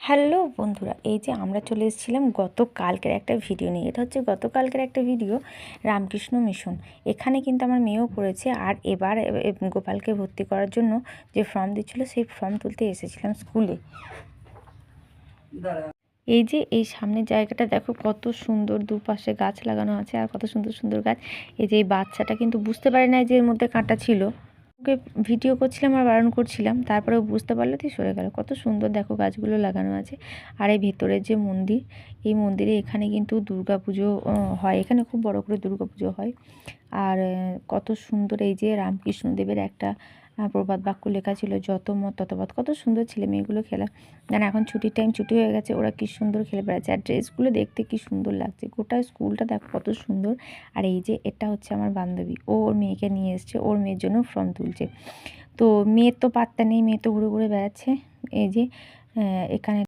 Hello বন্ধুরা, এই যে আমরা চলে এসেছিলাম গতকালকের একটা ভিডিও নিয়ে। এটা হচ্ছে গতকালকের একটা ভিডিও, রামকৃষ্ণ মিশন। এখানে কিন্তু আমার মেয়েও পড়েছে। আর এবার গোপালকে ভর্তি করার জন্য যে ফর্ম দিচ্ছিলো সেই ফর্ম তুলতে এসেছিলাম স্কুলে। এই যে এই সামনের জায়গাটা দেখো, কত সুন্দর, দুপাশে গাছ লাগানো আছে আর কত সুন্দর সুন্দর গাছ। এই যে এই বাচ্চাটা কিন্তু বুঝতে পারে না যে এর মধ্যে কাঁটা ছিল। ওকে ভিডিও করছিলাম আর বারণ করছিলাম, তারপরেও বুঝতে পারলো, তুই সরে গেল। কত সুন্দর দেখো গাছগুলো লাগানো আছে। আর এই ভেতরের যে মন্দির, এই মন্দিরে এখানে কিন্তু দুর্গাপুজো হয়। এখানে খুব বড় করে দুর্গাপুজো হয়। আর কত সুন্দর, এই যে রামকৃষ্ণদেবের একটা প্রবাদ বাক্য লেখা ছিল, যত মত ততপথ। কত সুন্দর ছেলে মেয়েগুলো খেলা। জানো এখন ছুটির টাইম, ছুটি হয়ে গেছে, ওরা কি সুন্দর খেলে বেড়াচ্ছে। আর ড্রেসগুলো দেখতে কি সুন্দর লাগছে, গোটা স্কুলটা দেখো কত সুন্দর। আর এই যে এটা হচ্ছে আমার বান্ধবী, ও ওর মেয়েকে নিয়ে এসছে, ওর মেয়ের জন্য ফর্ম তুলছে। তো মেয়ের তো পাত্তা নেই, মেয়ে তো ঘুরে ঘুরে বেড়াচ্ছে। এই যে এখানে